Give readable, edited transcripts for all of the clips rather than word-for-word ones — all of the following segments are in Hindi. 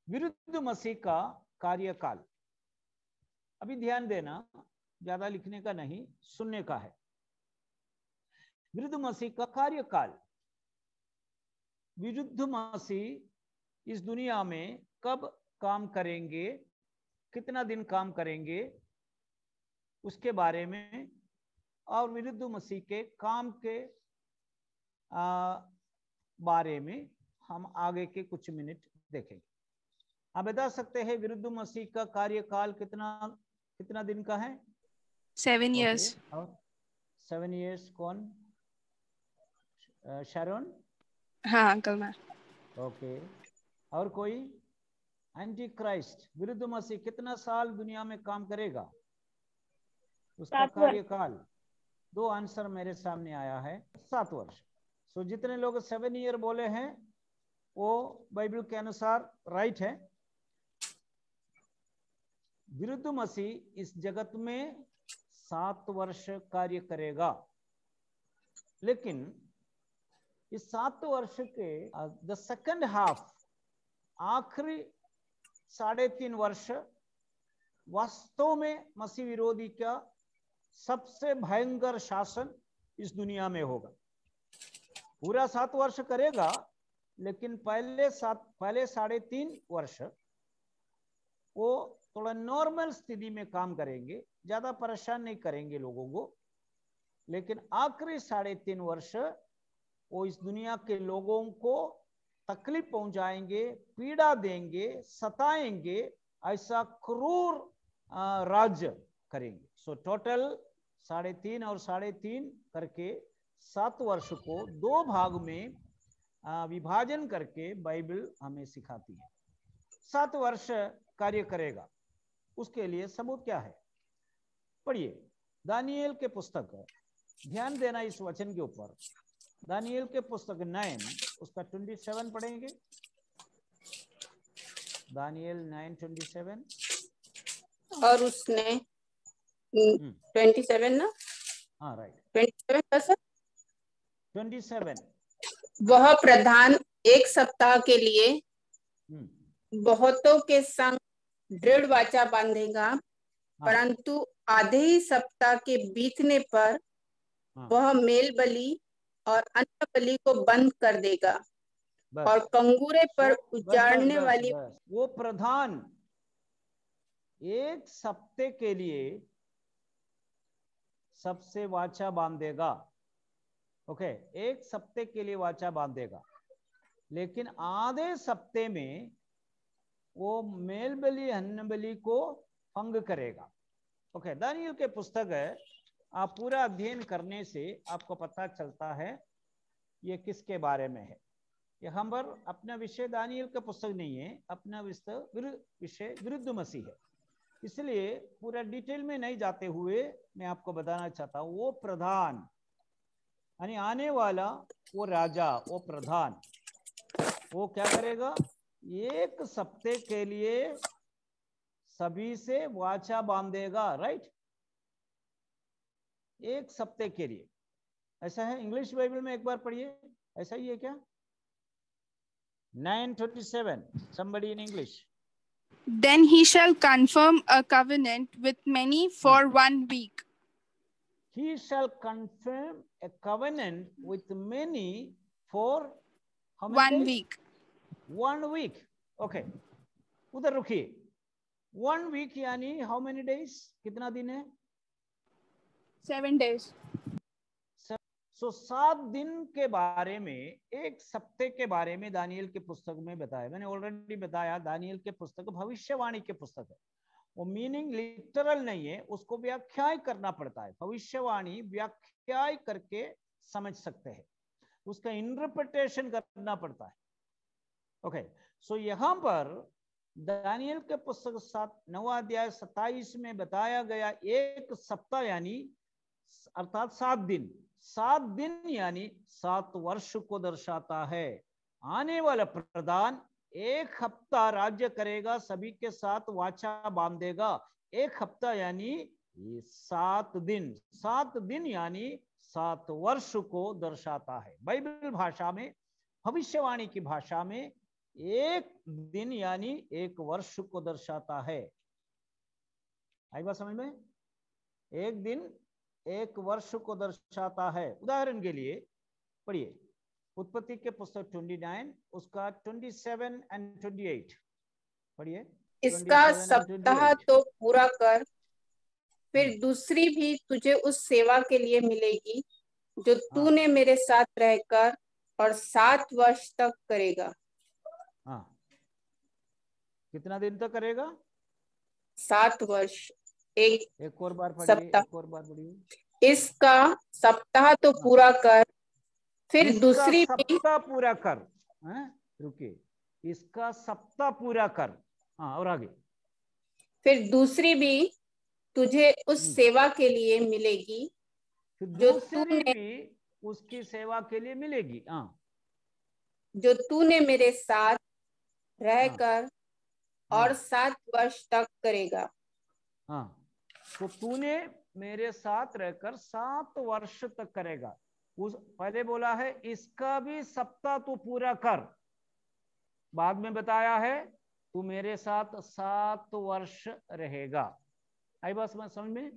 विरुद्ध मसीह का कार्यकाल। अभी ध्यान देना, ज्यादा लिखने का नहीं, सुनने का है। विरुद्ध मसीह का कार्यकाल। विरुद्ध मसीह इस दुनिया में कब काम करेंगे, कितना दिन काम करेंगे, उसके बारे में और विरुद्ध मसीह के काम के बारे में हम आगे के कुछ मिनट देखेंगे। आप बता सकते हैं विरुद्ध मसीह का कार्यकाल कितना दिन का है? 7 years। और 7 years कौन? शरण? हाँ अंकल मैं। ओके, और कोई? एंटी क्राइस्ट, विरुद्ध मसीह कितना साल दुनिया में काम करेगा, उसका कार्यकाल? 2 आंसर मेरे सामने आया है, 7 वर्ष। सो जितने लोग 7 ईयर बोले हैं वो बाइबल के अनुसार राइट है। विरुद्ध मसीह इस जगत में 7 वर्ष कार्य करेगा, लेकिन इस 7 वर्ष के द सेकंड हाफ, आखिरी 3.5 वर्ष वास्तव में मसीह विरोधी का सबसे भयंकर शासन इस दुनिया में होगा। पूरा 7 वर्ष करेगा, लेकिन पहले 3.5 वर्ष वो थोड़ा नॉर्मल स्थिति में काम करेंगे, ज्यादा परेशान नहीं करेंगे लोगों को, लेकिन आखिरी 3.5 वर्ष वो इस दुनिया के लोगों को तकलीफ पहुंचाएंगे, पीड़ा देंगे, सताएंगे, ऐसा क्रूर राज्य करेंगे। सो टोटल 3.5 और 3.5 करके 7 वर्ष को 2 भाग में विभाजन करके बाइबल हमें सिखाती है। 7 वर्ष कार्य करेगा, उसके लिए सबूत क्या है? पढ़िए दानियेल के पुस्तक, ध्यान देना इस वचन के ऊपर। दानियेल के पुस्तक 9 उसका 27 पढ़ेंगे। दानियेल 9:27। और उसने 27 ना? हाँ राइट, 27 27। वह प्रधान 1 सप्ताह के लिए बहुतों के संग दृढ़ वाचा बांधेगा, परंतु आधे ही सप्ताह के बीतने पर वह मेल बलि और अन्य बलि को बंद कर देगा और कंगूरे पर उजाड़ने वाली वो प्रधान 1 सप्ताह के लिए सबसे वाचा बांधेगा। ओके, 1 सप्ताह के लिए वाचा बांधेगा, लेकिन आधे सप्ताह में वो मेल बलि अन्न बलि को भंग करेगा। ओके, दानियेल के पुस्तक है, आप पूरा अध्ययन करने से आपको पता चलता है ये किसके बारे में है। यहाँ पर अपना विषय दानियेल का पुस्तक नहीं है, अपना विषय विरुद्ध मसीह है, इसलिए पूरा डिटेल में नहीं जाते हुए मैं आपको बताना चाहता हूँ वो प्रधान यानी आने वाला वो राजा, वो प्रधान, वो क्या करेगा? 1 सप्ताह के लिए सभी से वाचा बांधेगा। राइट, 1 सप्ताह के लिए, ऐसा है। इंग्लिश बाइबल में एक बार पढ़िए, ऐसा ही है क्या? 9:27, somebody in English. Then he shall confirm a covenant with many for 1 week. He shall confirm a covenant with many for how many 1 days? week. 1 week. Okay, उधर रुकिए। 1 week यानी how many days? कितना दिन है? 7 days. सो 7 दिन के बारे में, 1 सप्ताह के बारे में दानियेल के पुस्तक में बताया। मैंने ऑलरेडी बताया दानियेल के पुस्तक भविष्यवाणी के पुस्तक है, वो मीनिंग लिटरल नहीं है, उसको व्याख्या करना पड़ता है। भविष्यवाणी व्याख्या करके समझ सकते हैं, उसका इंटरप्रिटेशन करना पड़ता है। ओके, सो यहाँ पर दानियेल के पुस्तक 9वां अध्याय 27 में बताया गया 1 सप्ताह यानी अर्थात 7 दिन, 7 दिन यानी 7 वर्ष को दर्शाता है। आने वाला प्रधान 1 हफ्ता राज्य करेगा, सभी के साथ वाचा बांधेगा। 1 हफ्ता यानी 7 दिन, 7 दिन यानी 7 वर्ष को दर्शाता है। बाइबल भाषा में, भविष्यवाणी की भाषा में एक दिन यानी एक वर्ष को दर्शाता है। आई बात समझ में? एक दिन एक वर्ष को दर्शाता है। उदाहरण के लिए पढ़िए उत्पत्ति के पुस्तक 29 उसका 27 and 28 पढ़िए। इसका 27 and सप्ताह 28। तो पूरा कर, फिर दूसरी भी तुझे उस सेवा के लिए मिलेगी जो तूने मेरे साथ रहकर और 7 वर्ष तक करेगा। हाँ, कितना दिन तक करेगा? 7 वर्ष। एक और बार पढ़िए, एक और बार पढ़िए। इसका सप्ताह तो पूरा कर, फिर इसका दूसरी भी सप्ताह पूरा कर। रुकिए, इसका सप्ताह पूरा कर। हाँ, और आगे। फिर दूसरी भी तुझे उस सेवा के लिए मिलेगी जो दूसरी भी उसकी सेवा के लिए मिलेगी। हाँ, जो तूने मेरे साथ रहकर और 7 वर्ष तक करेगा। हाँ, तो तूने मेरे साथ रहकर 7 वर्ष तक करेगा। उस पहले बोला है इसका भी सप्ताह तू पूरा कर, बाद में बताया है तू मेरे साथ 7 वर्ष रहेगा। आई बात समझ में?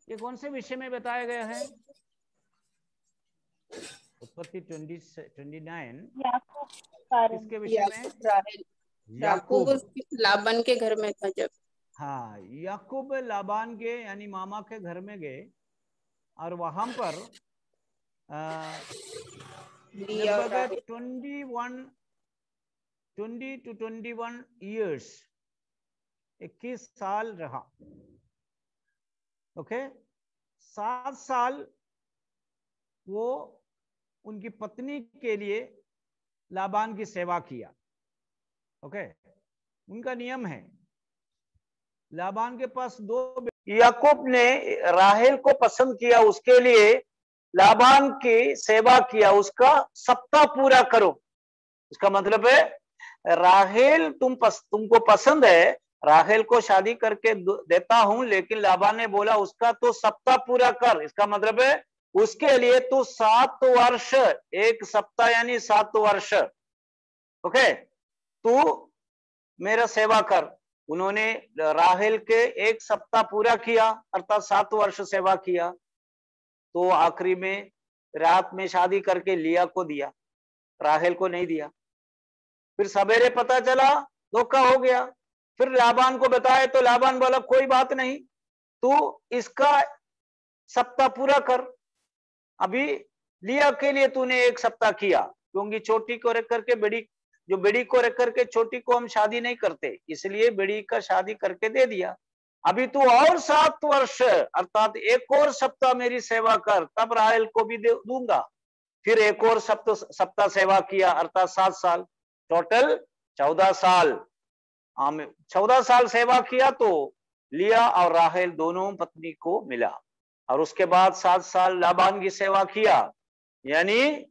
ये कौन से विषय में बताया गया है? उत्पत्ति 29 किसके विषय में? याकूब लाबान के घर में था जब। हाँ, याकूब लाबान के यानी मामा के घर में गए और वहां पर लगभग 20 to 21 years 21 साल रहा। ओके, 7 साल वो उनकी पत्नी के लिए लाबान की सेवा किया। ओके, उनका नियम है, लाबान के पास 2 याकूब ने राहेल को पसंद किया, उसके लिए लाबान की सेवा किया, उसका सप्ताह पूरा करो। इसका मतलब है राहेल तुमको पसंद है, राहेल को शादी करके देता हूं, लेकिन लाबान ने बोला उसका तो सप्ताह पूरा कर। इसका मतलब है उसके लिए तू 7 वर्ष, एक सप्ताह यानी 7 वर्ष, ओके, तू मेरा सेवा कर। उन्होंने राहेल के एक सप्ताह पूरा किया, अर्थात 7 वर्ष सेवा किया। तो आखिरी में रात में शादी करके लिया को दिया, राहेल को नहीं दिया। फिर सवेरे पता चला धोखा हो गया, फिर लाबान को बताया तो लाबान बोला कोई बात नहीं, तू इसका सप्ताह पूरा कर। अभी लिया के लिए तूने एक सप्ताह किया, क्योंकि छोटी को रख करके बड़ी को रख करके छोटी को हम शादी नहीं करते, इसलिए बड़ी का शादी करके दे दिया। अभी तू और 7 वर्ष अर्थात एक और सप्ताह मेरी सेवा कर, तब राहेल को भी दूंगा। फिर एक और सप्ताह सेवा किया, अर्थात 7 साल, टोटल 14 साल। 14 साल सेवा किया तो लिया और राहेल दोनों पत्नी को मिला। और उसके बाद 7 साल लाबान की सेवा किया। यानी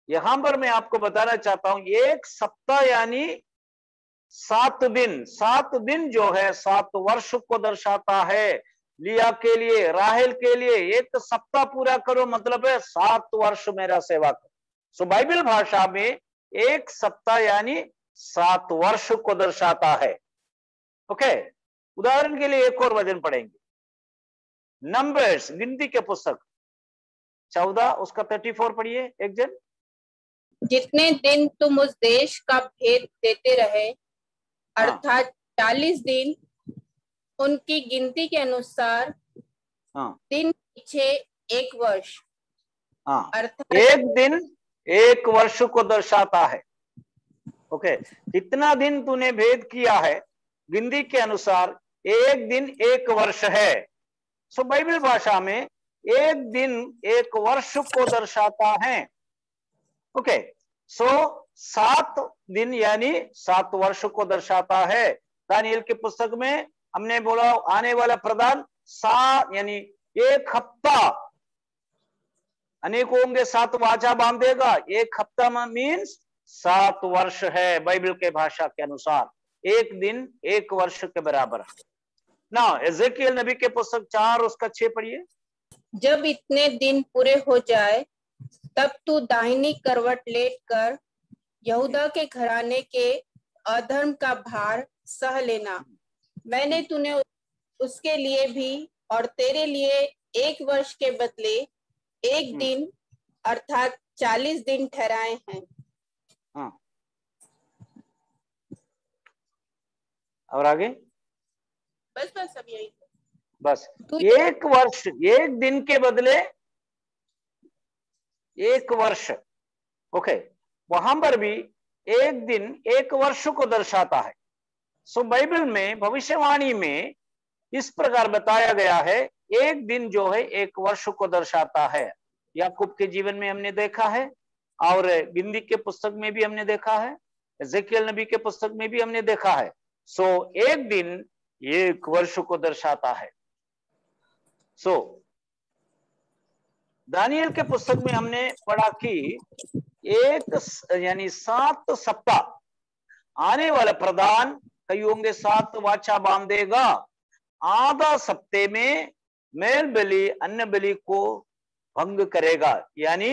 यहां पर मैं आपको बताना चाहता हूं, एक सप्ताह यानी 7 दिन, 7 दिन जो है 7 वर्ष को दर्शाता है। लिया के लिए, राहेल के लिए एक सप्ताह पूरा करो, मतलब है 7 वर्ष मेरा सेवा करो। सो बाइबल भाषा में एक सप्ताह यानी 7 वर्ष को दर्शाता है। ओके, उदाहरण के लिए एक और वचन पढ़ेंगे, नंबर्स, गिनती के पुस्तक 14 उसका 34 पढ़िए एक जन। जितने दिन तुम उस देश का भेद देते रहे, अर्थात 40 दिन, उनकी गिनती के अनुसार दिन पीछे 1 वर्ष, अर्थात एक दिन 1 वर्ष को दर्शाता है। ओके, कितना दिन तूने भेद किया है, गिनती के अनुसार एक दिन 1 वर्ष है। सो बाइबल भाषा में एक दिन 1 वर्ष को दर्शाता है। ओके, सो 7 दिन यानी 7 वर्ष को दर्शाता है। दानियल की पुस्तक में हमने बोला आने वाला प्रधान 7 यानी 1 हफ्ता, अनेक होंगे 7 वाचा बांधेगा, 1 हफ्ता मीन्स 7 वर्ष है बाइबल के भाषा के अनुसार। एक दिन 1 वर्ष के बराबर है ना। एजेकियल नबी के पुस्तक 4 उसका 6 पढ़िए। जब इतने दिन पूरे हो जाए, तब तू दाहिनी करवट लेट कर यहूदा के घराने के अधर्म का भार सह लेना। मैंने तूने उसके लिए भी और तेरे लिए 1 वर्ष के बदले 1 दिन अर्थात 40 दिन ठहराए हैं। हाँ, और आगे बस अब यही बस 1 वर्ष, 1 दिन के बदले 1 वर्ष। ओके, वहां पर भी 1 दिन 1 वर्ष को दर्शाता है। सो बाइबल में भविष्यवाणी में इस प्रकार बताया गया है, 1 दिन जो है 1 वर्ष को दर्शाता है। याकूब के जीवन में हमने देखा है, और गिनती के पुस्तक में भी हमने देखा है, एजेकियल नबी के पुस्तक में भी हमने देखा है। सो 1 दिन 1 वर्ष को दर्शाता है। सो दानियल के पुस्तक में हमने पढ़ा कि 7 सप्ताह आने वाला प्रधान कई होंगे 7 वाचा बांधेगा, आधा सप्ते में मेल बलि अन्न बलि को भंग करेगा। यानी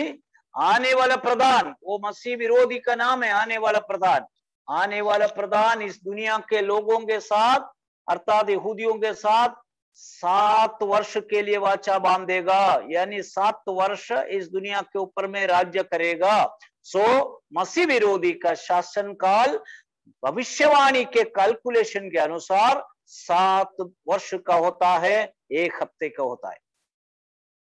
आने वाला प्रधान, वो मसीह विरोधी का नाम है, आने वाला प्रधान। आने वाला प्रधान इस दुनिया के लोगों के साथ अर्थात यहूदियों के साथ 7 वर्ष के लिए वाचा बांधेगा, यानी 7 वर्ष इस दुनिया के ऊपर में राज्य करेगा। सो मसीह विरोधी का शासन काल भविष्यवाणी के कैलकुलेशन के अनुसार 7 वर्ष का होता है, 1 हफ्ते का होता है।